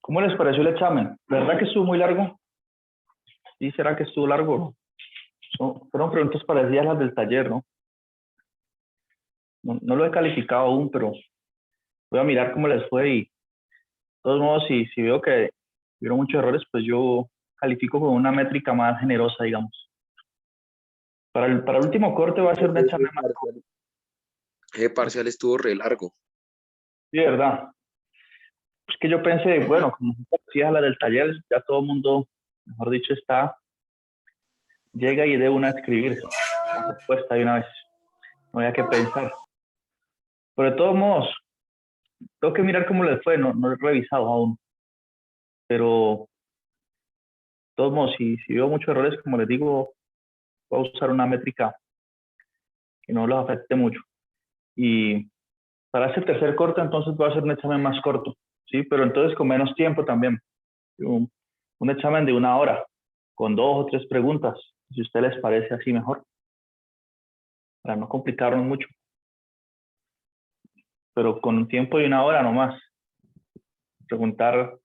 ¿Cómo les pareció el examen? ¿Verdad que estuvo muy largo? ¿Sí será que estuvo largo? Fueron preguntas parecidas a las del taller, ¿no? No lo he calificado aún, pero voy a mirar cómo les fue y de todos modos, si veo que hubieron muchos errores, pues yo califico con una métrica más generosa, digamos. Para el último corte va a ser un Profe, examen más. ese parcial estuvo re largo. Sí, ¿verdad? Es que yo pensé, bueno, como son parecidas a las del taller, ya todo el mundo, mejor dicho, llega y de una a escribir la respuesta de una vez. No había que pensar. Pero de todos modos, tengo que mirar cómo les fue, no lo he revisado aún. Pero de todos modos, si veo muchos errores, como les digo, voy a usar una métrica que no los afecte mucho. Y para ese tercer corte, entonces voy a hacer un examen más corto, ¿sí? Pero entonces con menos tiempo también. Un examen de 1 hora, con 2 o 3 preguntas, si a ustedes les parece así mejor, para no complicarnos mucho. Pero con un tiempo de 1 hora nomás. Preguntar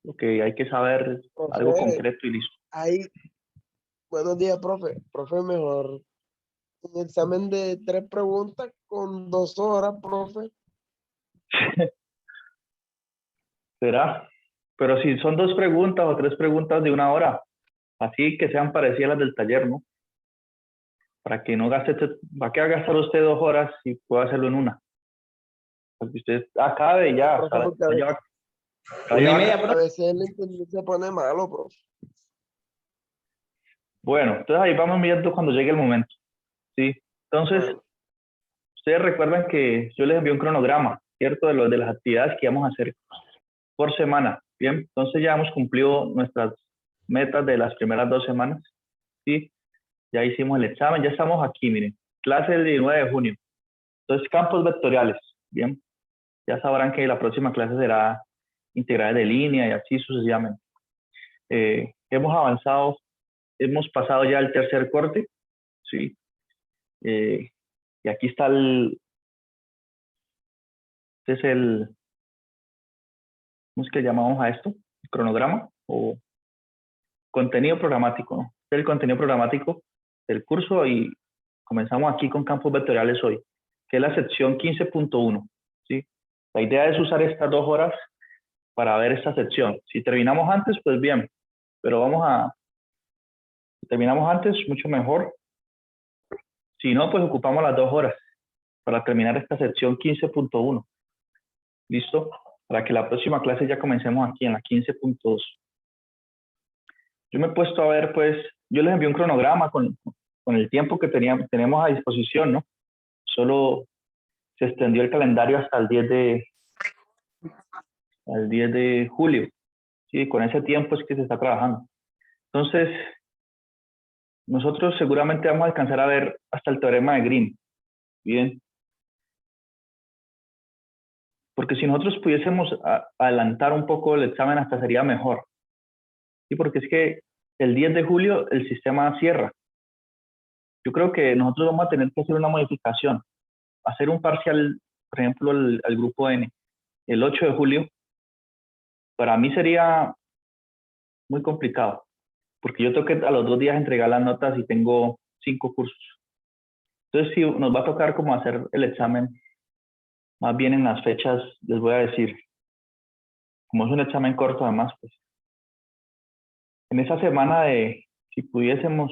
lo que hay que saber, algo Profe, concreto y listo. ahí, buenos días, profe. Profe, mejor un examen de 3 preguntas con 2 horas, profe. ¿Será? Pero si son 2 preguntas o 3 preguntas de 1 hora, así que sean parecidas a las del taller, ¿no? Para que no gaste, ¿para qué va a gastar usted 2 horas si puede hacerlo en una? Porque usted acabe y ya, Profe, porque Una y media, a profe. veces el internet se pone malo, profe. Bueno, entonces ahí vamos viendo cuando llegue el momento, ¿sí? Entonces, Bueno, ustedes recuerdan que yo les envié un cronograma, ¿cierto? De las actividades que íbamos a hacer por semana, ¿bien? Entonces ya hemos cumplido nuestras metas de las primeras 2 semanas, ¿sí? Ya hicimos el examen, ya estamos aquí, miren, clase del 19 de junio. Entonces, campos vectoriales, ¿bien? Ya sabrán que la próxima clase será integrales de línea y así sucesivamente. Hemos avanzado, hemos pasado ya el tercer corte, ¿sí? Y aquí está este es ¿cómo es que llamamos a esto? ¿El cronograma o contenido programático, ¿no? Este es el contenido programático del curso y comenzamos aquí con campos vectoriales hoy, que es la sección 15.1, ¿sí? La idea es usar estas 2 horas para ver esta sección. Si terminamos antes, pues bien, pero si terminamos antes, mucho mejor. Si no, pues ocupamos las 2 horas para terminar esta sección 15.1. ¿Listo? Para que la próxima clase ya comencemos aquí en la 15.2. Yo me he puesto a ver, pues, yo les envié un cronograma con el tiempo que tenemos a disposición, ¿no? Solo se extendió el calendario hasta el 10 de julio. Sí, con ese tiempo es que se está trabajando. Entonces, nosotros seguramente vamos a alcanzar a ver hasta el teorema de Green. Bien. Porque si nosotros pudiésemos adelantar un poco el examen, hasta sería mejor. Sí, porque es que el 10 de julio el sistema cierra. Yo creo que nosotros vamos a tener que hacer una modificación. Hacer un parcial, por ejemplo, al grupo N, el 8 de julio, para mí sería muy complicado. Porque yo tengo que a los 2 días entregar las notas y tengo 5 cursos. Entonces, sí, nos va a tocar como hacer el examen, más bien en las fechas, les voy a decir, como es un examen corto además, pues, en esa semana si pudiésemos,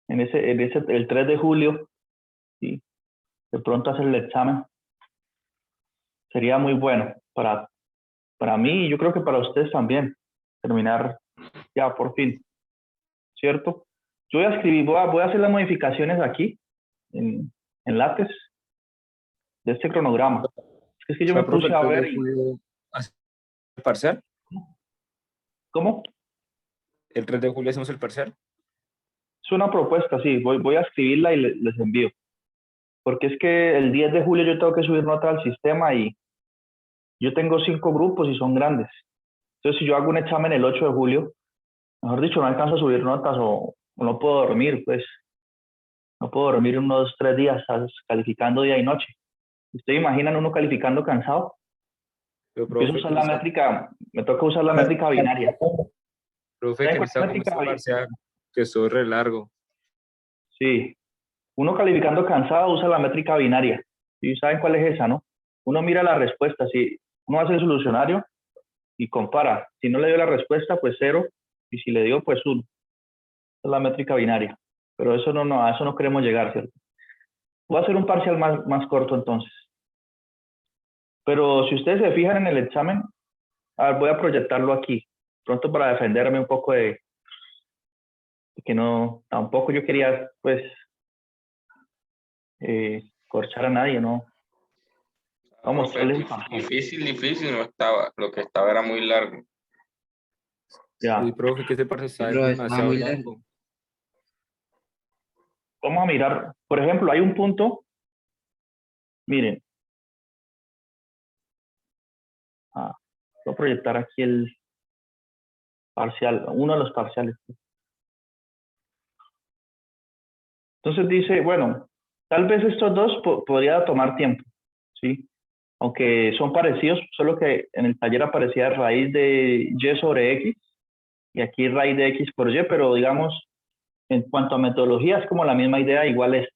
el 3 de julio, ¿sí? De pronto hacer el examen, sería muy bueno para mí y yo creo que para ustedes también, terminar ya por fin, ¿cierto? Yo voy a escribir, voy a hacer las modificaciones aquí, en látex, de este cronograma. Es que O yo me sea, profe, puse el a 3 ver de julio hace el parcial. ¿cómo? El 3 de julio hacemos el parcial. Es una propuesta, sí, voy a escribirla y les envío. Porque es que el 10 de julio yo tengo que subir nota al sistema y yo tengo 5 grupos y son grandes. Entonces, si yo hago un examen el 8 de julio, mejor dicho, no alcanzo a subir notas o no puedo dormir, pues. No puedo dormir unos 3 días, ¿sabes? Calificando día y noche. ¿Ustedes imaginan uno calificando cansado? Pero, Empiezo a profe, usar la métrica, me toca usar la métrica binaria. profe, ¿Saben que cuál es la necesita como métrica ese binaria? parcial que estuvo re largo. Sí, uno calificando cansado usa la métrica binaria. ¿Sí? ¿Saben cuál es esa, no? Uno mira la respuesta, si uno hace el solucionario y compara. Si no le dio la respuesta, pues 0, y si le dio, pues 1. Esa es la métrica binaria. Pero eso no, a eso no queremos llegar, ¿cierto? Voy a hacer un parcial más corto entonces. Pero si ustedes se fijan en el examen, voy a proyectarlo aquí, pronto para defenderme un poco de que no, tampoco yo quería, pues, corchar a nadie, ¿no? Vamos a Profe, mostrarles el parcial. difícil no estaba. Lo que estaba era muy largo. Ya, Uy, profe, que ese parcial Sí, está pero está demasiado muy largo. largo. vamos a mirar, por ejemplo, hay un punto, miren, voy a proyectar aquí el parcial, uno de los parciales. Entonces dice, bueno, tal vez estos dos podría tomar tiempo, ¿sí? Aunque son parecidos, solo que en el taller aparecía raíz de y sobre x, y aquí raíz de x por y, pero digamos, en cuanto a metodología es como la misma idea, igual es.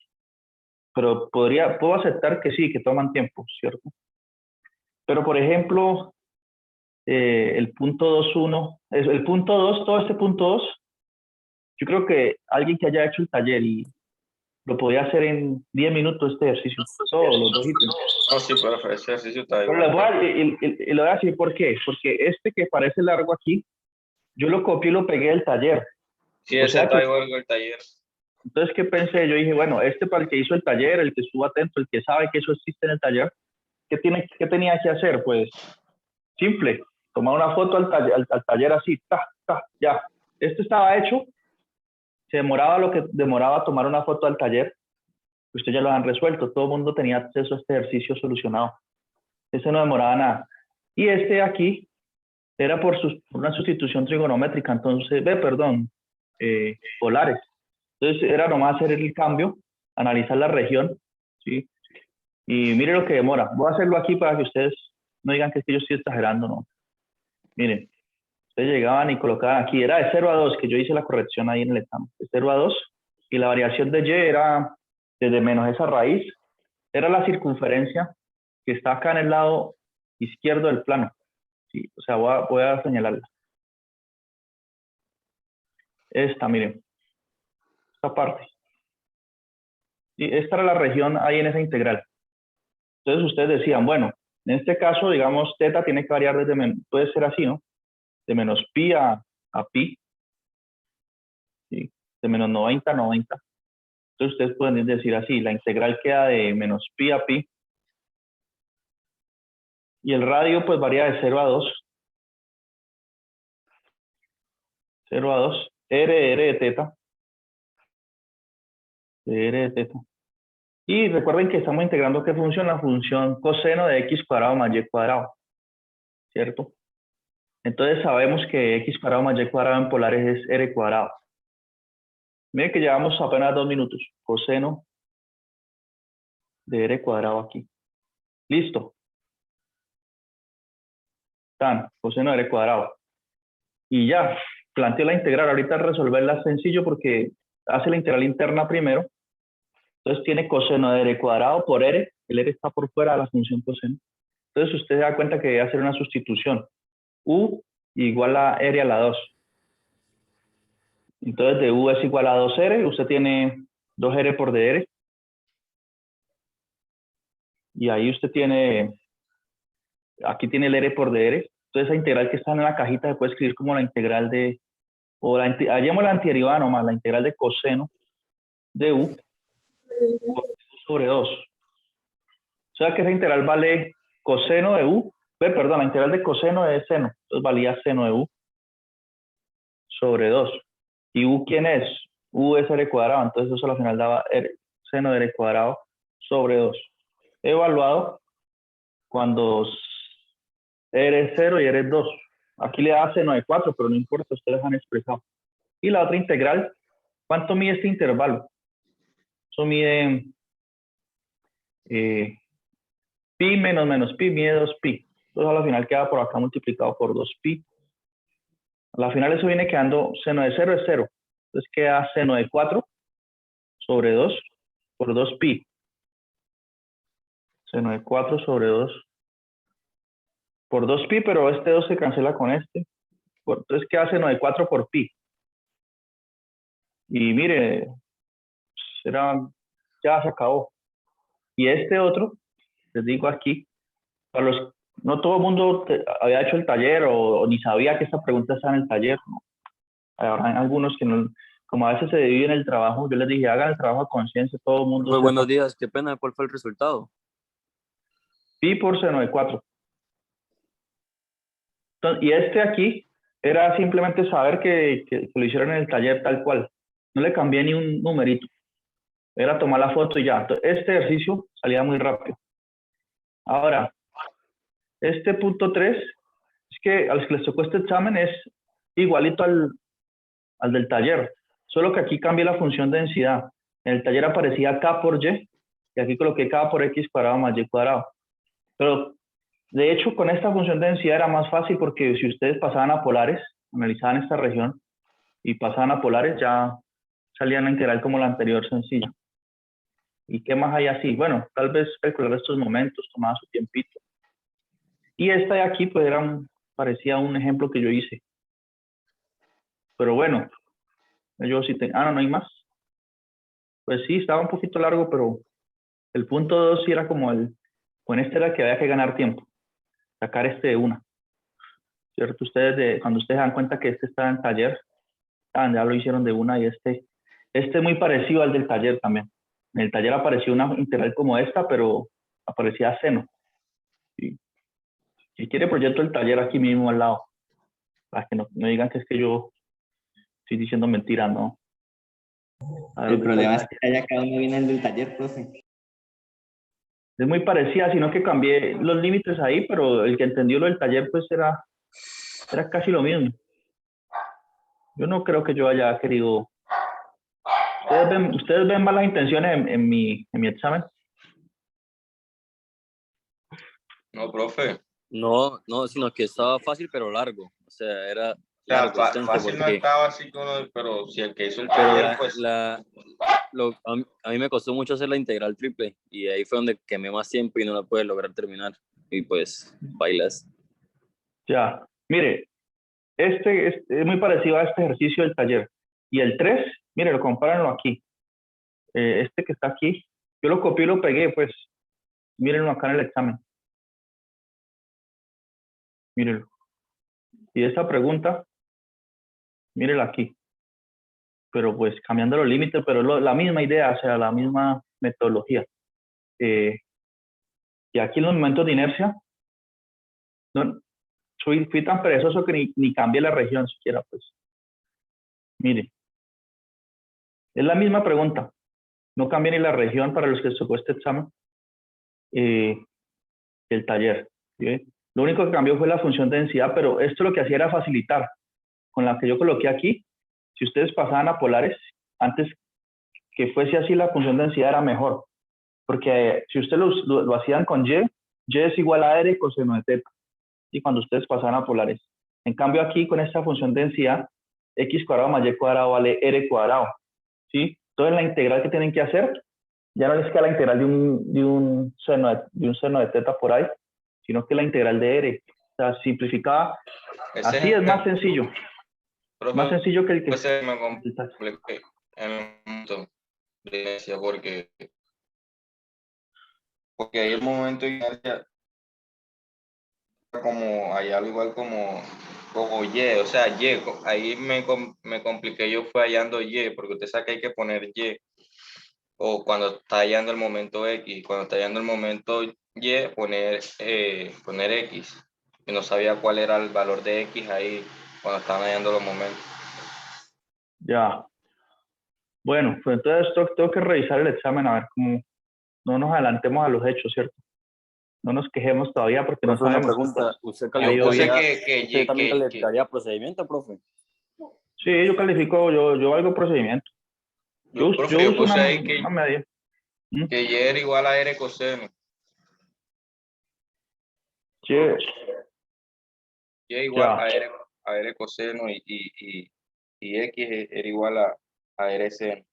Pero puedo aceptar que sí, que toman tiempo, ¿cierto? Pero por ejemplo, el punto 2.1, el punto 2, todo este punto 2, yo creo que alguien que haya hecho el taller y lo podía hacer en 10 minutos este ejercicio, todos los dos ítems. No, sí, profe, ese ejercicio está Pero igual. le voy a decir por qué. Porque este que parece largo aquí, yo lo copié y lo pegué del taller. Sí, O ese sea que, está igual que el taller. entonces, ¿qué pensé? Yo dije, bueno, este para el que hizo el taller, el que estuvo atento, el que sabe que eso existe en el taller, ¿qué tenía que hacer? Pues simple, tomar una foto al taller así, ya. Esto estaba hecho, se demoraba lo que demoraba tomar una foto al taller, ustedes ya lo han resuelto, todo el mundo tenía acceso a este ejercicio solucionado. Eso no demoraba nada. Y este aquí era por una sustitución trigonométrica, entonces, polares. Entonces era nomás hacer el cambio, analizar la región, ¿sí? Y mire lo que demora. Voy a hacerlo aquí para que ustedes no digan que yo estoy exagerando, ¿no? Miren, ustedes llegaban y colocaban aquí, era de 0 a 2, que yo hice la corrección ahí en el examen, de 0 a 2, y la variación de y era desde menos esa raíz, era la circunferencia que está acá en el lado izquierdo del plano. Sí, o sea, voy a señalarla. Esta, miren, esta parte. Y esta era la región ahí en esa integral. Entonces ustedes decían, bueno, en este caso, digamos, teta tiene que variar puede ser así, ¿no? De menos pi a pi, ¿sí? De menos 90 a 90. Entonces ustedes pueden decir así, la integral queda de menos pi a pi. Y el radio pues varía de 0 a 2. 0 a 2. R de teta. R de teta. Y recuerden que estamos integrando qué función, la función coseno de x cuadrado más y cuadrado, ¿cierto? Entonces sabemos que x cuadrado más y cuadrado en polares es r cuadrado. Miren que llevamos apenas 2 minutos. Coseno de r cuadrado aquí. Listo. Tan, coseno de r cuadrado. Y ya, planteo la integral. Ahorita resolverla sencillo porque hace la integral interna primero. Entonces tiene coseno de r cuadrado por r. El r está por fuera de la función coseno. Entonces usted se da cuenta que debe hacer una sustitución. U igual a r a la 2. Entonces de u es igual a 2r. Usted tiene 2r por dr. Y ahí usted tiene, aquí tiene el r por dr. Entonces esa integral que está en la cajita se puede escribir como la integral de, hallemos la antiderivada nomás, la integral de coseno de u sobre 2. O sea que esa integral vale coseno de u, perdón, la integral de coseno de seno, entonces valía seno de u sobre 2. ¿Y u quién es? U es r cuadrado, entonces eso al final daba seno de r cuadrado sobre 2. Evaluado cuando r es 0 y r es 2. Aquí le da seno de 4, pero no importa, ustedes han expresado. Y la otra integral, ¿cuánto mide este intervalo? Eso mide pi menos pi, mide 2pi. Entonces a la final queda por acá multiplicado por 2pi. A la final eso viene quedando, seno de 0 es 0. Entonces queda seno de 4 sobre 2 por 2pi. Seno de 4 sobre 2 por 2pi, pero este 2 se cancela con este. Entonces queda seno de 4 por pi. Y mire, ya se acabó. Y este otro, les digo aquí, no todo el mundo había hecho el taller o ni sabía que esta pregunta estaba en el taller, ¿no? Habrá algunos que no, como a veces se dividen el trabajo, yo les dije, hagan el trabajo a conciencia, todo el mundo Pues sepa. buenos días, qué pena, ¿cuál fue el resultado? Pi por seno de 4. Entonces, y este aquí era simplemente saber que lo hicieron en el taller tal cual. No le cambié ni un numerito. Era tomar la foto y ya. Entonces, este ejercicio salía muy rápido. Ahora, este punto 3, es que a los que les tocó este examen es igualito al del taller, solo que aquí cambié la función de densidad. En el taller aparecía K por Y, y aquí coloqué K por X cuadrado más Y cuadrado. Pero, de hecho, con esta función de densidad era más fácil porque si ustedes pasaban a polares, analizaban esta región y pasaban a polares, ya salía una integral como la anterior sencilla. ¿Y qué más hay así? Bueno, tal vez calcular estos momentos, tomaba su tiempito. Y esta de aquí, pues parecía un ejemplo que yo hice. Pero bueno, yo sí tengo... no hay más. Pues sí, estaba un poquito largo, pero el punto 2 sí era como con este era que había que ganar tiempo. Sacar este de una. ¿Cierto? Cuando ustedes dan cuenta que este está en taller, ya lo hicieron de una y este es muy parecido al del taller también. En el taller apareció una integral como esta, pero aparecía seno. ¿Sí? Si quiere proyecto el taller aquí mismo al lado, para que no digan que es que yo estoy diciendo mentiras, ¿no? El problema es que haya cada uno viene el del taller, profe. Es muy parecida, sino que cambié los límites ahí, pero el que entendió lo del taller, pues era casi lo mismo. Yo no creo que yo haya querido... ¿Ustedes ven malas intenciones en mi examen? No, profe. No, sino que estaba fácil pero largo. O sea, era O sea, largo, extenso, fácil no porque estaba así como, pero si el que hizo el pero taller, pues. a mí me costó mucho hacer la integral triple y ahí fue donde quemé más tiempo y no la pude lograr terminar. Y pues, bailas. Ya, mire, este es muy parecido a este ejercicio del taller. Y el 3, mire, lo compárenlo aquí. Este que está aquí, yo lo copié y lo pegué, pues, mírenlo acá en el examen. Mírenlo. Y esta pregunta, mírenla aquí. Pero pues cambiando los límites, pero la misma idea, o sea, la misma metodología. Y aquí en los momentos de inercia, no, fui tan perezoso que ni cambié la región siquiera, pues. Mire, es la misma pregunta. No cambié ni la región para los que tocó este examen. El taller. ¿Sí? Lo único que cambió fue la función de densidad, pero esto lo que hacía era facilitar. Con la que yo coloqué aquí, si ustedes pasaban a polares, antes que fuese así la función de densidad era mejor. Porque si ustedes lo hacían con y es igual a r coseno de teta. Y cuando ustedes pasaban a polares. En cambio aquí, con esta función de densidad, x cuadrado más y cuadrado vale r cuadrado. ¿Sí? Entonces la integral que tienen que hacer, ya no es que la integral de un seno de teta por ahí, sino que la integral de r. O sea, simplificada. Así es más sencillo. Profe, Más sencillo que el que... pues se me compliqué en un momento de inercia porque hay el momento de inercia como hay algo igual como Y, o sea, Y, ahí me compliqué, yo fui hallando Y, porque usted sabe que hay que poner Y, o cuando está hallando el momento X, cuando está hallando el momento Y, poner X, y no sabía cuál era el valor de X ahí cuando estaban hallando los momentos. Ya. Bueno, pues entonces tengo que revisar el examen a ver cómo no nos adelantemos a los hechos, ¿cierto? No nos quejemos todavía porque no Profe, una sabemos. pregunta. ¿Usted Yo calificaría, sé usted también calificaría procedimiento, profe? Sí, yo califico, yo valgo procedimiento. Yo Profe, uso puse ahí una media. que Y era igual a R coseno. Y igual Ya. a R coseno y X era igual a R seno.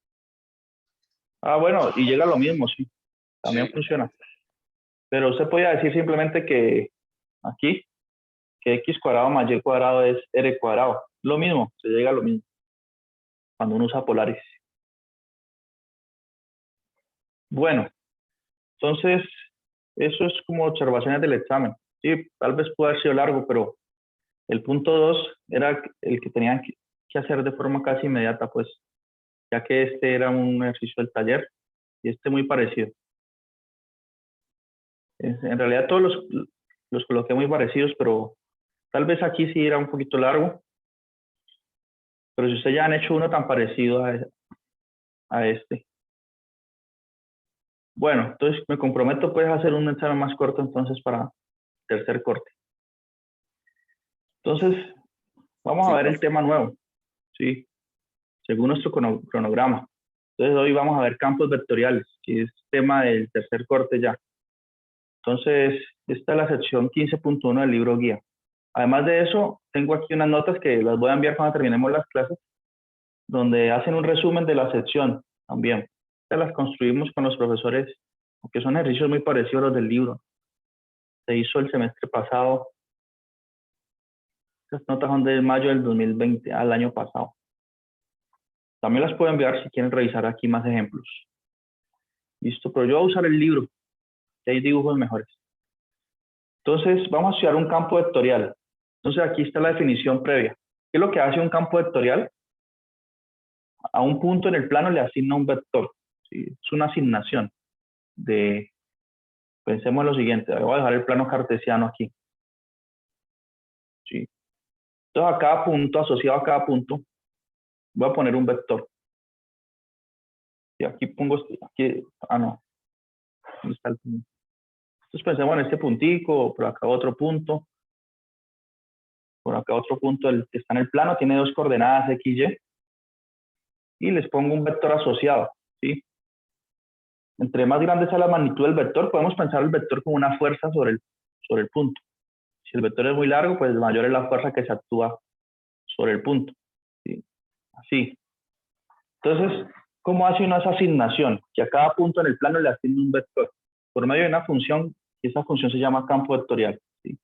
Ah, bueno, y llega a lo mismo, sí. También Sí. funciona. Pero usted podía decir simplemente que aquí, que x cuadrado más y cuadrado es r cuadrado. Lo mismo, se llega a lo mismo cuando uno usa polaris. Bueno, entonces, eso es como observaciones del examen. Sí, tal vez pueda haber sido largo, pero el punto 2 era el que tenían que hacer de forma casi inmediata, pues, ya que este era un ejercicio del taller y este muy parecido. En realidad todos los coloqué muy parecidos, pero tal vez aquí sí era un poquito largo. Pero si ustedes ya han hecho uno tan parecido a este. Bueno, entonces me comprometo pues a hacer un examen más corto entonces para tercer corte. Entonces, vamos Sí, a ver el profe. tema nuevo, ¿sí? Según nuestro cronograma. Entonces hoy vamos a ver campos vectoriales, que es tema del tercer corte ya. Entonces, esta es la sección 15.1 del libro guía. Además de eso, tengo aquí unas notas que las voy a enviar cuando terminemos las clases, donde hacen un resumen de la sección también. Estas las construimos con los profesores, porque son ejercicios muy parecidos a los del libro. Se hizo el semestre pasado. Estas notas son de mayo del 2020, al año pasado. También las puedo enviar si quieren revisar aquí más ejemplos. Listo, pero yo voy a usar el libro, que hay dibujos mejores. Entonces, vamos a estudiar un campo vectorial. Entonces, aquí está la definición previa. ¿Qué es lo que hace un campo vectorial? A un punto en el plano le asigna un vector. ¿Sí? Es una asignación de... Pensemos en lo siguiente. Voy a dejar el plano cartesiano aquí. ¿Sí? Entonces, a cada punto, asociado a cada punto, voy a poner un vector. Y aquí pongo... Aquí, no. ¿Dónde está el punto? Entonces, pensemos en este puntico, por acá otro punto. Por acá otro punto el que está en el plano, tiene dos coordenadas x, y. Y les pongo un vector asociado, ¿sí? Entre más grande sea la magnitud del vector, podemos pensar el vector como una fuerza sobre el punto. Si el vector es muy largo, pues mayor es la fuerza que se actúa sobre el punto, ¿sí? Así. Entonces, ¿cómo hace una esa asignación? Que a cada punto en el plano le asigna un vector por medio de una función, y esa función se llama campo vectorial, ¿sí?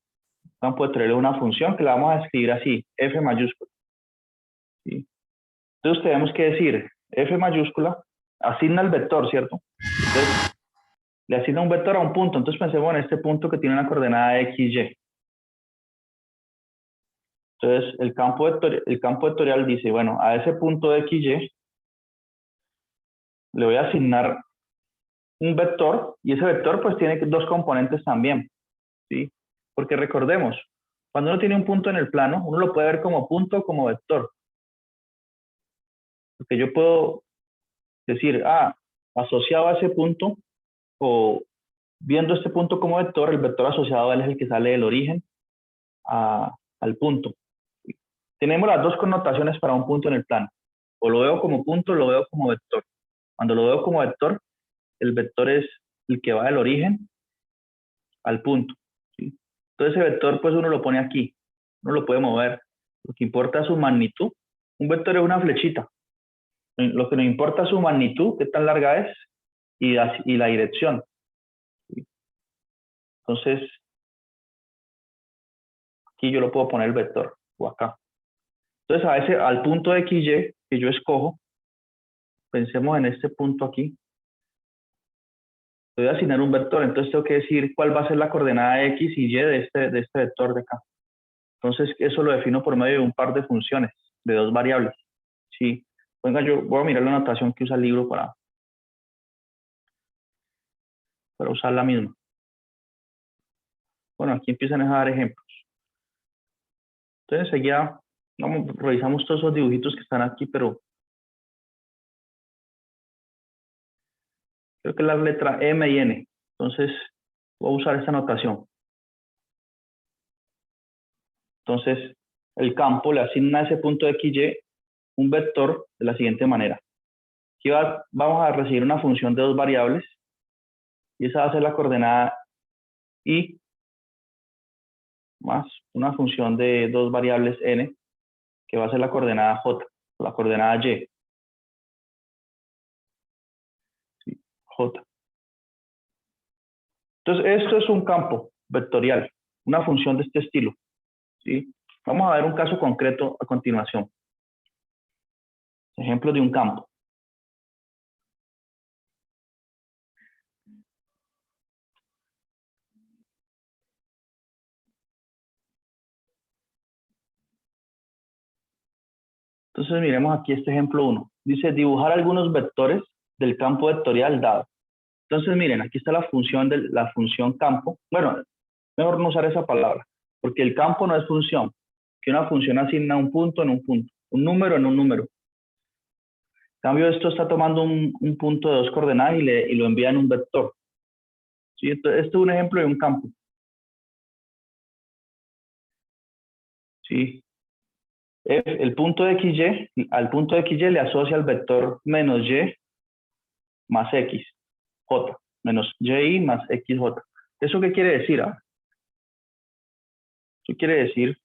Campo vectorial es una función que la vamos a escribir así, f mayúscula, ¿sí? Entonces tenemos que decir, f mayúscula asigna el vector, ¿cierto? Entonces, le asigna un vector a un punto. Entonces pensemos en este punto que tiene una coordenada x, y. Entonces el campo vectorial dice, bueno, a ese punto de x, y le voy a asignar un vector, y ese vector pues tiene dos componentes también, ¿sí? Porque recordemos, cuando uno tiene un punto en el plano, uno lo puede ver como punto o como vector. Porque yo puedo decir, asociado a ese punto, o viendo este punto como vector, el vector asociado a él es el que sale del origen al punto. Tenemos las dos connotaciones para un punto en el plano. O lo veo como punto, o lo veo como vector. Cuando lo veo como vector, el vector es el que va del origen al punto, ¿sí? Entonces ese vector, pues uno lo pone aquí. Uno lo puede mover. Lo que importa es su magnitud. Un vector es una flechita. Lo que nos importa es su magnitud, qué tan larga es, y la dirección, ¿sí? Entonces, aquí yo lo puedo poner el vector, o acá. Entonces, al punto de XY que yo escojo, pensemos en este punto aquí, voy a asignar un vector, entonces tengo que decir cuál va a ser la coordenada X y Y de este vector de acá. Entonces, eso lo defino por medio de un par de funciones, de dos variables. ¿Sí? Venga, yo voy a mirar la notación que usa el libro para usar la misma. Bueno, aquí empiezan a dar ejemplos. Entonces, ya revisamos todos esos dibujitos que están aquí, pero creo que es la letra M y N. Entonces, voy a usar esta notación. Entonces, el campo le asigna a ese punto de XY un vector de la siguiente manera. Aquí vamos a recibir una función de dos variables, y esa va a ser la coordenada Y más una función de dos variables n, que va a ser la coordenada j, la coordenada y. Sí, j. Entonces, esto es un campo vectorial, una función de este estilo. ¿Sí? Vamos a ver un caso concreto a continuación. Ejemplo de un campo. Entonces, miremos aquí este ejemplo 1. Dice, dibujar algunos vectores del campo vectorial dado. Entonces, miren, aquí está la función campo. Bueno, mejor no usar esa palabra, porque el campo no es función, que una función asigna un punto en un punto, un número en un número. En cambio, esto está tomando un punto de dos coordenadas y lo envía en un vector. ¿Sí? Esto es un ejemplo de un campo. ¿Sí? El punto de XY, al punto de XY le asocia el vector menos Y más X, J, menos YI más XJ. ¿Eso qué quiere decir? Eso quiere decir,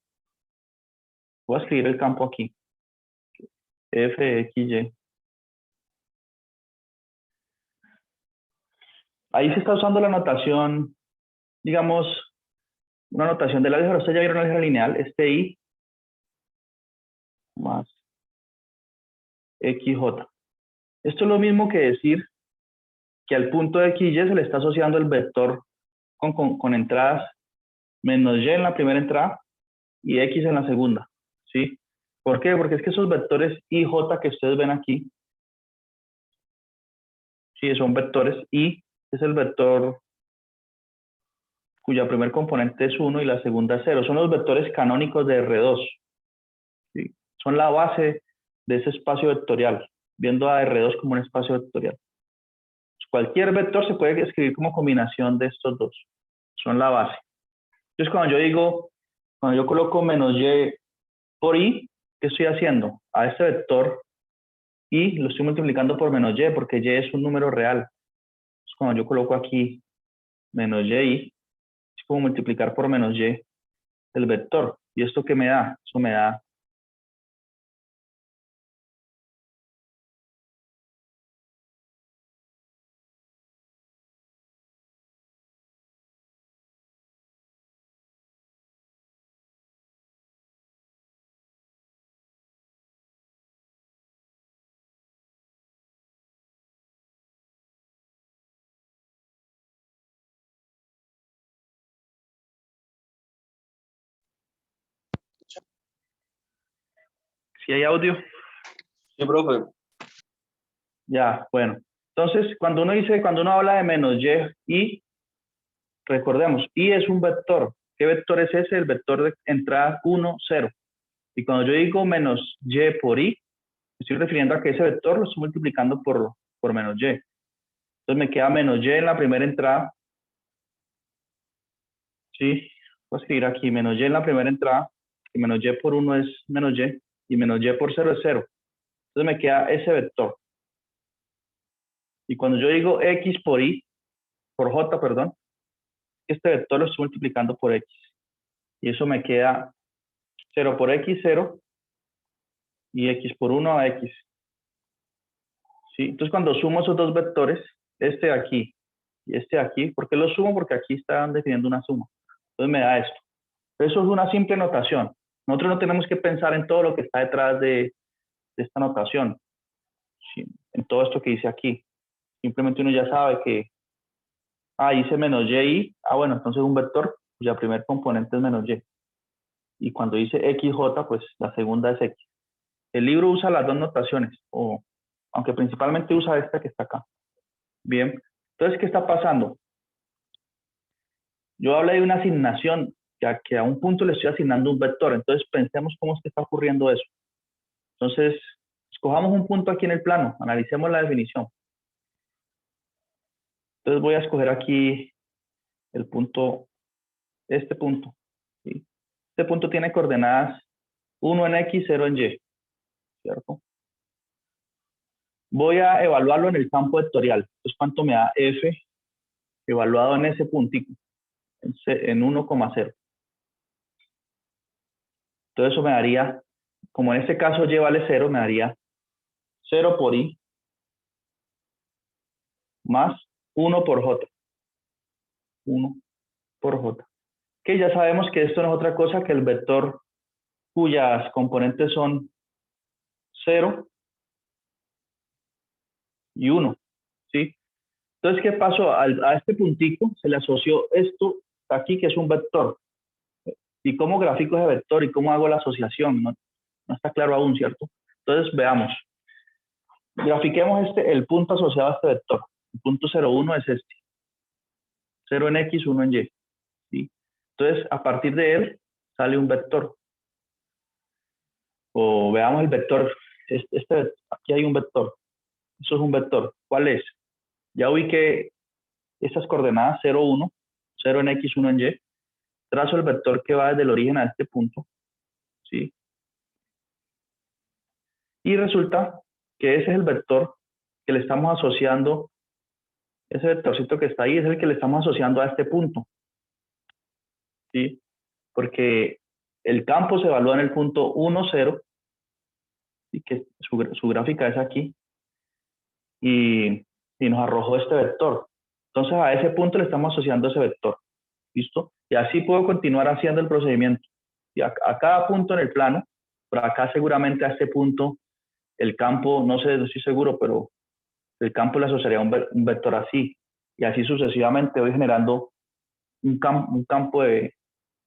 voy a escribir el campo aquí, FXY. Ahí se está usando la notación, digamos, una notación del álgebra. Ustedes ya vieron el álgebra lineal, este I más XJ. Esto es lo mismo que decir que al punto de XY se le está asociando el vector con entradas menos Y en la primera entrada y X en la segunda. ¿Sí? ¿Por qué? Porque es que esos vectores I, J que ustedes ven aquí, sí, son vectores. I es el vector cuya primer componente es 1 y la segunda es 0. Son los vectores canónicos de R2. ¿Sí? Son la base de ese espacio vectorial, viendo a R2 como un espacio vectorial. Cualquier vector se puede escribir como combinación de estos dos. Son la base. Entonces, cuando yo coloco menos Y por I, ¿qué estoy haciendo? A este vector I lo estoy multiplicando por menos Y, porque Y es un número real. Entonces, cuando yo coloco aquí menos YI, es como multiplicar por menos Y el vector. ¿Y esto qué me da? Eso me da si hay audio. Sí, profe. Ya, bueno. Entonces, cuando uno habla de menos Y, recordemos, Y es un vector. ¿Qué vector es ese? El vector de entrada 1, 0. Y cuando yo digo menos Y por I, me estoy refiriendo a que ese vector lo estoy multiplicando por menos Y. Entonces me queda menos Y en la primera entrada. Sí, voy a escribir aquí menos Y en la primera entrada. Y menos Y por 1 es menos Y. Y menos Y por 0 es 0. Entonces me queda ese vector. Y cuando yo digo X por I, por J, perdón, este vector lo estoy multiplicando por X. Y eso me queda 0 por X, 0. Y X por 1 a X. ¿Sí? Entonces cuando sumo esos dos vectores, este de aquí y este de aquí, ¿por qué los sumo? Porque aquí están definiendo una suma. Entonces me da esto. Eso es una simple notación. Nosotros no tenemos que pensar en todo lo que está detrás de esta notación, ¿sí? En todo esto que dice aquí. Simplemente uno ya sabe que, hice menos Y, bueno, entonces un vector cuya primer componente es menos Y. Y cuando dice XJ, pues la segunda es X. El libro usa las dos notaciones, aunque principalmente usa esta que está acá. Bien, entonces, ¿qué está pasando? Yo hablé de una asignación, ya que a un punto le estoy asignando un vector. Entonces, pensemos cómo es que está ocurriendo eso. Entonces, escojamos un punto aquí en el plano, analicemos la definición. Entonces, voy a escoger aquí el punto, este punto. ¿Sí? Este punto tiene coordenadas 1 en X, 0 en Y. ¿Cierto? Voy a evaluarlo en el campo vectorial. Entonces, ¿cuánto me da F evaluado en ese puntico? En 1,0. Entonces eso me daría, como en este caso y vale 0, me daría 0 por i más 1 por j. 1 por j. Que ya sabemos que esto no es otra cosa que el vector cuyas componentes son 0 y 1. ¿Sí? Entonces, ¿qué pasó? A este puntico se le asoció esto aquí, que es un vector. ¿Y cómo grafico ese vector y cómo hago la asociación? No está claro aún, ¿cierto? Entonces, veamos. Grafiquemos el punto asociado a este vector. El punto 0,1 es este. 0 en X, 1 en Y. ¿Sí? Entonces, a partir de él sale un vector. O veamos el vector. Aquí hay un vector. Eso es un vector. ¿Cuál es? Ya ubiqué estas coordenadas 0, 1, 0 en X, 1 en Y. Trazo el vector que va desde el origen a este punto. ¿Sí? Y resulta que ese es el vector que le estamos asociando, ese vectorcito que está ahí es el que le estamos asociando a este punto. ¿Sí? Porque el campo se evalúa en el punto 1, 0, y que su gráfica es aquí, y nos arrojó este vector. Entonces a ese punto le estamos asociando ese vector. ¿Listo? Y así puedo continuar haciendo el procedimiento. Y a cada punto en el plano, por acá seguramente a este punto, el campo, no sé, no estoy seguro, pero el campo le asociaría un vector así. Y así sucesivamente voy generando un campo de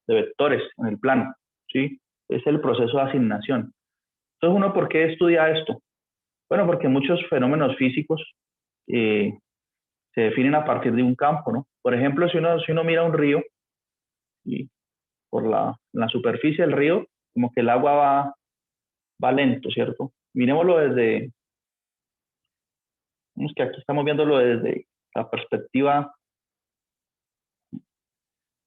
vectores en el plano. ¿Sí? Es el proceso de asignación. Entonces, uno, ¿por qué estudia esto? Bueno, porque muchos fenómenos físicos se definen a partir de un campo, ¿no? Por ejemplo, si uno mira un río, y por la superficie del río, como que el agua va lento, ¿cierto? Miremoslo desde, vamos que aquí estamos viéndolo desde la perspectiva,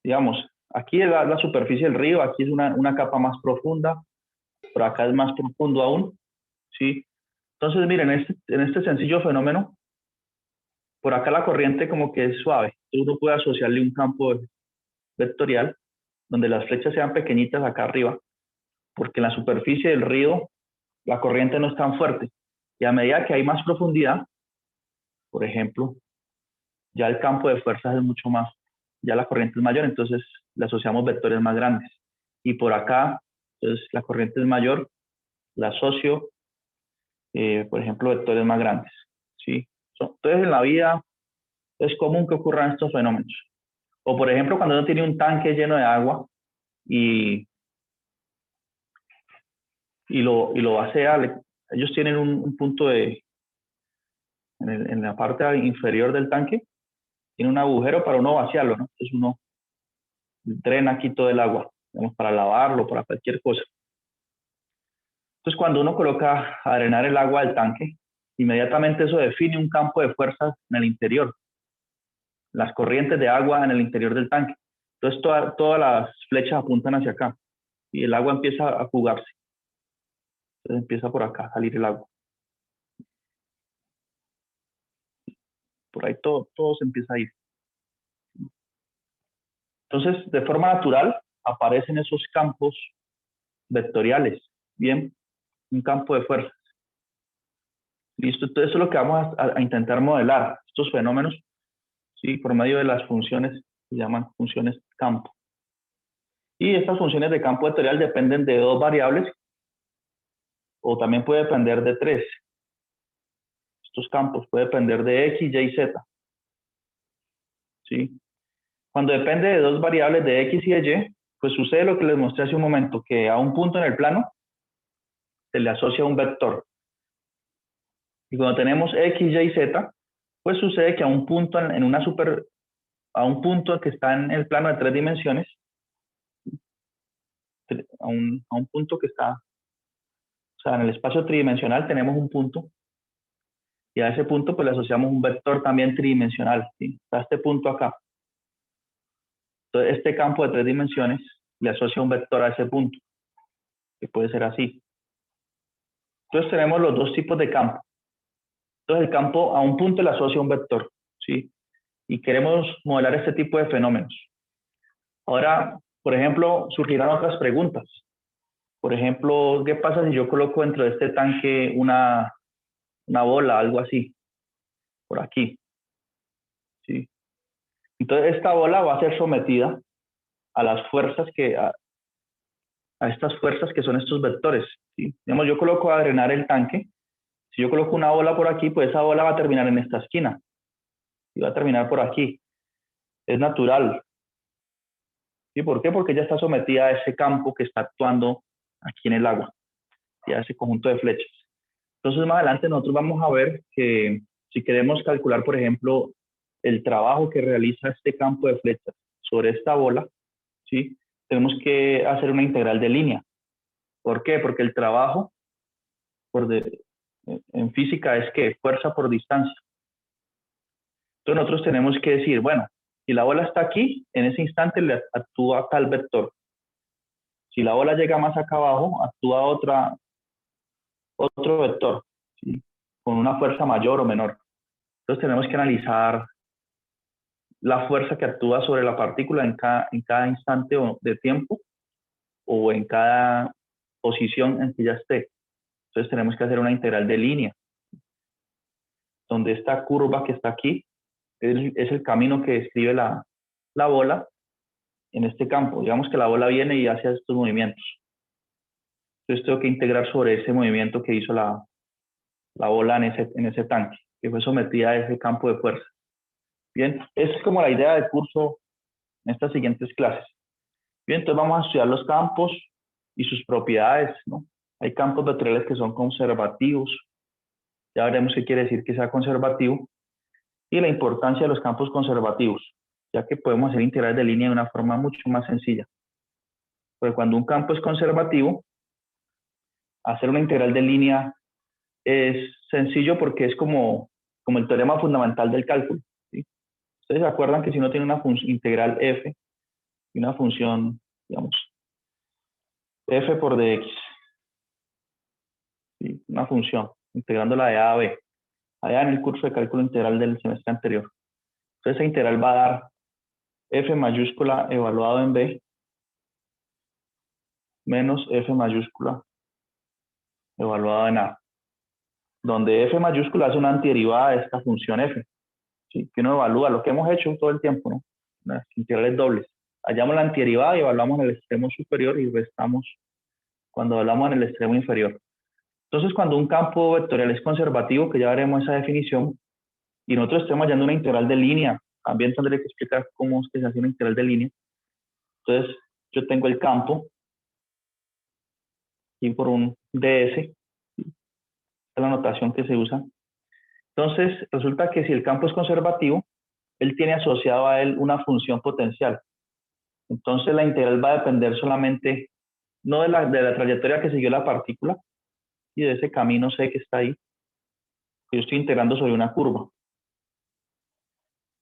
digamos, aquí es la superficie del río, aquí es una capa más profunda, por acá es más profundo aún, ¿sí? Entonces, miren, en este sencillo fenómeno, por acá la corriente como que es suave. Uno puede asociarle un campo vectorial donde las flechas sean pequeñitas acá arriba, porque en la superficie del río la corriente no es tan fuerte. Y a medida que hay más profundidad, por ejemplo, ya el campo de fuerzas es mucho más, ya la corriente es mayor, entonces le asociamos vectores más grandes. Y por acá, entonces la corriente es mayor, la asocio, por ejemplo, vectores más grandes. ¿Sí? Entonces en la vida es común que ocurran estos fenómenos. O por ejemplo, cuando uno tiene un tanque lleno de agua y lo vacía, ellos tienen un punto en la parte inferior del tanque, tiene un agujero para uno vaciarlo, ¿no? Entonces uno drena aquí todo el agua, digamos, para lavarlo, para cualquier cosa. Entonces cuando uno coloca a drenar el agua del tanque, inmediatamente eso define un campo de fuerzas en el interior, las corrientes de agua en el interior del tanque. Entonces todas las flechas apuntan hacia acá y el agua empieza a fugarse. Entonces empieza por acá a salir el agua. Por ahí todo se empieza a ir. Entonces, de forma natural, aparecen esos campos vectoriales. Bien, un campo de fuerzas. Listo, entonces eso es lo que vamos a intentar modelar, estos fenómenos, ¿sí? Por medio de las funciones que se llaman funciones campo. Y estas funciones de campo vectorial dependen de dos variables, o también puede depender de tres. Estos campos puede depender de X, Y y Z. ¿Sí? Cuando depende de dos variables de X y de Y, pues sucede lo que les mostré hace un momento, que a un punto en el plano se le asocia un vector. Y cuando tenemos X, Y y Z, pues sucede que a un punto a un punto que está en el plano de 3 dimensiones, a un punto que está, o sea, en el espacio tridimensional tenemos un punto, y a ese punto pues le asociamos un vector también tridimensional, ¿sí? Está este punto acá. Entonces este campo de 3 dimensiones le asocia un vector a ese punto, que puede ser así. Entonces tenemos los dos tipos de campo. Entonces el campo a un punto le asocia un vector, ¿sí? Y queremos modelar este tipo de fenómenos. Ahora, por ejemplo, surgirán otras preguntas. Por ejemplo, ¿qué pasa si yo coloco dentro de este tanque una bola, algo así, por aquí? ¿Sí? Entonces, esta bola va a ser sometida a las fuerzas a estas fuerzas que son estos vectores. ¿Sí? Digamos, yo coloco a drenar el tanque. Si yo coloco una bola por aquí, pues esa bola va a terminar en esta esquina. Y va a terminar por aquí. Es natural. ¿Y por qué? Porque ella está sometida a ese campo que está actuando aquí en el agua. Y a ese conjunto de flechas. Entonces, más adelante nosotros vamos a ver que si queremos calcular, por ejemplo, el trabajo que realiza este campo de flechas sobre esta bola, ¿sí? Tenemos que hacer una integral de línea. ¿Por qué? Porque el trabajo en física es que fuerza por distancia. Entonces nosotros tenemos que decir, bueno, si la bola está aquí, en ese instante le actúa tal vector. Si la bola llega más acá abajo, actúa otro vector, ¿sí? Con una fuerza mayor o menor. Entonces tenemos que analizar la fuerza que actúa sobre la partícula en cada instante de tiempo o en cada posición en que ya esté. Entonces tenemos que hacer una integral de línea, donde esta curva que está aquí es el camino que describe la bola en este campo. Digamos que la bola viene y hace estos movimientos. Entonces tengo que integrar sobre ese movimiento que hizo la bola en ese tanque, que fue sometida a ese campo de fuerza. Bien, esa es como la idea del curso en estas siguientes clases. Bien, entonces vamos a estudiar los campos y sus propiedades, ¿no? Hay campos vectoriales que son conservativos. Ya veremos qué quiere decir que sea conservativo. Y la importancia de los campos conservativos, ya que podemos hacer integrales de línea de una forma mucho más sencilla. Porque cuando un campo es conservativo, hacer una integral de línea es sencillo porque es como el teorema fundamental del cálculo, ¿sí? Ustedes se acuerdan que si uno tiene una integral f y una función, digamos, f por dx, ¿sí? Una función, integrándola de a a b, allá en el curso de cálculo integral del semestre anterior. Entonces esa integral va a dar f mayúscula evaluado en b menos f mayúscula evaluado en a, donde f mayúscula es una antiderivada de esta función f, ¿sí? Que uno evalúa lo que hemos hecho todo el tiempo, ¿no? Las integrales dobles. Hallamos la antiderivada y evaluamos en el extremo superior y restamos cuando evaluamos en el extremo inferior. Entonces, cuando un campo vectorial es conservativo, que ya veremos esa definición, y nosotros estemos hallando una integral de línea, también tendré que explicar cómo es que se hace una integral de línea. Entonces, yo tengo el campo y por un ds, es la notación que se usa. Entonces, resulta que si el campo es conservativo, él tiene asociado a él una función potencial. Entonces, la integral va a depender solamente, no de la trayectoria que siguió la partícula, y de ese camino C que está ahí, que yo estoy integrando sobre una curva.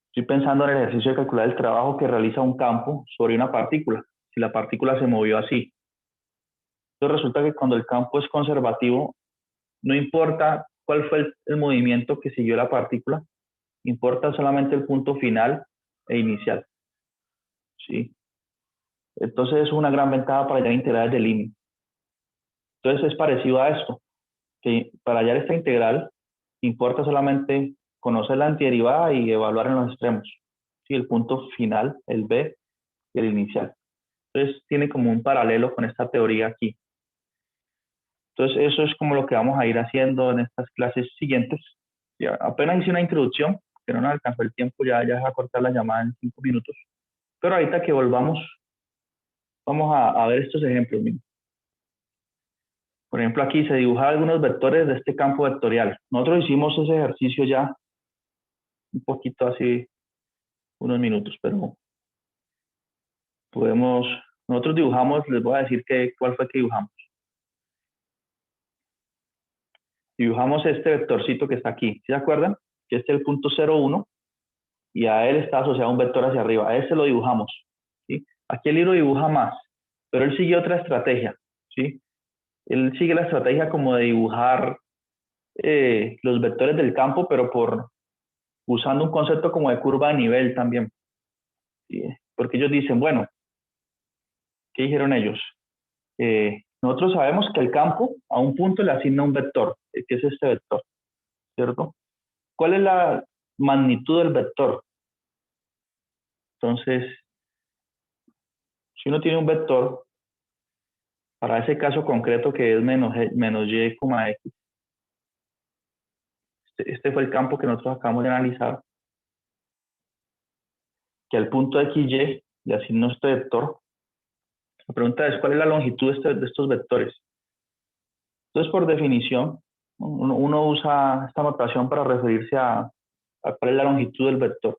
Estoy pensando en el ejercicio de calcular el trabajo que realiza un campo sobre una partícula, si la partícula se movió así. Entonces resulta que cuando el campo es conservativo, no importa cuál fue el movimiento que siguió la partícula, importa solamente el punto final e inicial. ¿Sí? Entonces es una gran ventaja para hallar integrales de línea. Entonces es parecido a esto, que para hallar esta integral importa solamente conocer la antiderivada y evaluar en los extremos. ¿Sí? El punto final, el b y el inicial. Entonces tiene como un paralelo con esta teoría aquí. Entonces eso es como lo que vamos a ir haciendo en estas clases siguientes. Ya, apenas hice una introducción, que no nos alcanzó el tiempo, ya va a cortar la llamada en 5 minutos. Pero ahorita que volvamos, vamos a ver estos ejemplos. Miren. Por ejemplo, aquí se dibujan algunos vectores de este campo vectorial. Nosotros hicimos ese ejercicio ya un poquito hace unos minutos, pero nosotros dibujamos, les voy a decir cuál fue que dibujamos. Dibujamos este vectorcito que está aquí, ¿sí se acuerdan? Que este es el punto 0,1 y a él está asociado un vector hacia arriba. A ese lo dibujamos, ¿sí? Aquí el libro dibuja más, pero él sigue otra estrategia, ¿sí? Él sigue la estrategia como de dibujar los vectores del campo, pero usando un concepto como de curva de nivel también. ¿Sí? Porque ellos dicen, bueno, ¿qué dijeron ellos? nosotros sabemos que el campo a un punto le asigna un vector, que es este vector, ¿cierto? ¿Cuál es la magnitud del vector? Entonces, si uno tiene un vector, para ese caso concreto que es menos y, x, este fue el campo que nosotros acabamos de analizar, que al punto xy le asigno este vector. La pregunta es, ¿cuál es la longitud de estos vectores? Entonces, por definición, uno usa esta notación para referirse a cuál es la longitud del vector.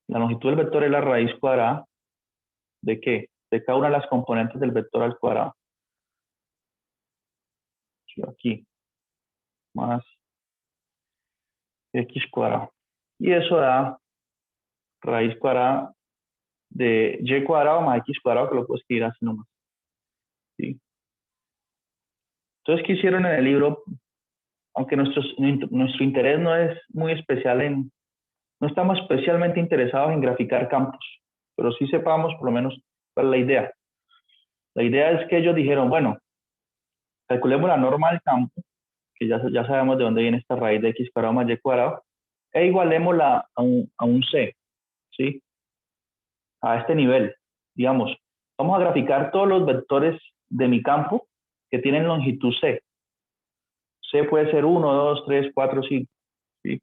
La longitud del vector es la raíz cuadrada ¿de qué? De cada una de las componentes del vector al cuadrado. Aquí, más x cuadrado. Y eso da raíz cuadrada de y cuadrado más x cuadrado, que lo puedo escribir así nomás. ¿Sí? Entonces, ¿qué hicieron en el libro? Aunque nuestro interés no es muy especial no estamos especialmente interesados en graficar campos, pero sí sepamos por lo menos cuál es la idea. La idea es que ellos dijeron, bueno, calculemos la norma del campo, que ya sabemos de dónde viene esta raíz de x cuadrado más y cuadrado, e igualémosla a un c, ¿sí? A este nivel, digamos, vamos a graficar todos los vectores de mi campo que tienen longitud c. C puede ser 1, 2, 3, 4, 5, ¿sí?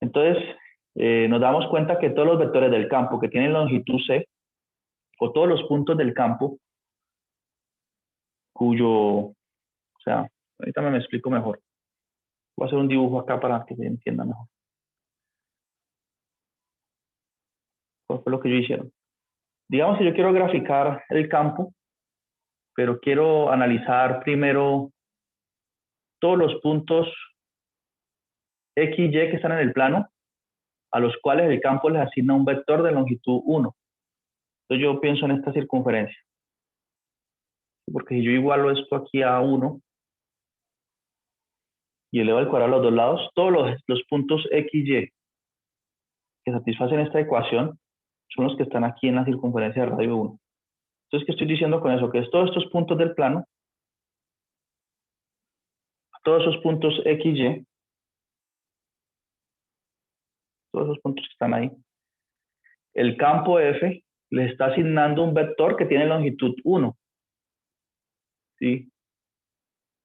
Entonces, nos damos cuenta que todos los vectores del campo que tienen longitud c, o todos los puntos del campo, o sea, ahorita me explico mejor. Voy a hacer un dibujo acá para que se entienda mejor. ¿Cuál fue lo que ellos hicieron? Digamos que yo quiero graficar el campo, pero quiero analizar primero todos los puntos x y que están en el plano, a los cuales el campo les asigna un vector de longitud 1. Entonces yo pienso en esta circunferencia. Porque si yo igualo esto aquí a 1 y elevo al cuadrado a los dos lados, todos los puntos x y que satisfacen esta ecuación son los que están aquí en la circunferencia de radio 1. Entonces, ¿qué estoy diciendo con eso? Que es todos estos puntos del plano, todos esos puntos x y, todos esos puntos que están ahí, el campo f le está asignando un vector que tiene longitud 1. ¿Sí?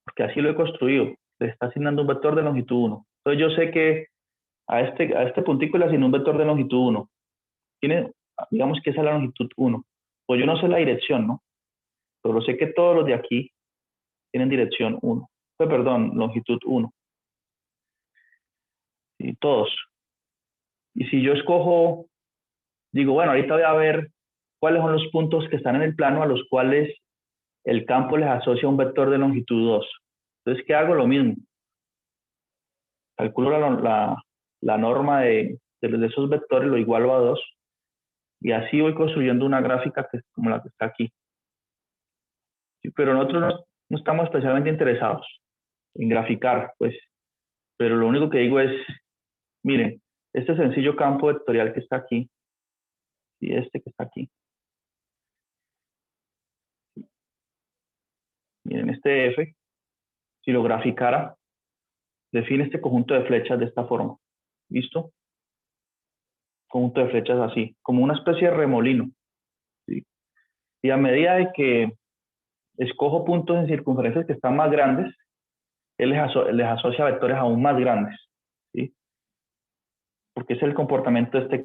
Porque así lo he construido. Le está asignando un vector de longitud 1. Entonces yo sé que a este puntico le asigno un vector de longitud 1. Digamos que esa es la longitud 1. Pues yo no sé la dirección, ¿no? Pero sé que todos los de aquí tienen dirección 1. Perdón, longitud 1. Y todos. Y si yo escojo, digo, bueno, ahorita voy a ver cuáles son los puntos que están en el plano a los cuales el campo les asocia un vector de longitud 2. Entonces, ¿qué hago? Lo mismo. Calculo la norma de esos vectores, lo igualo a 2. Y así voy construyendo una gráfica que es como la que está aquí. Sí, pero nosotros no estamos especialmente interesados en graficar, pues. Pero lo único que digo es, miren, este sencillo campo vectorial que está aquí, y este que está aquí. Miren, este F, si lo graficara, define este conjunto de flechas de esta forma. ¿Listo? Conjunto de flechas así, como una especie de remolino. ¿Sí? Y a medida de que escojo puntos en circunferencias que están más grandes, él les asocia vectores aún más grandes. ¿Sí? Porque es el comportamiento de este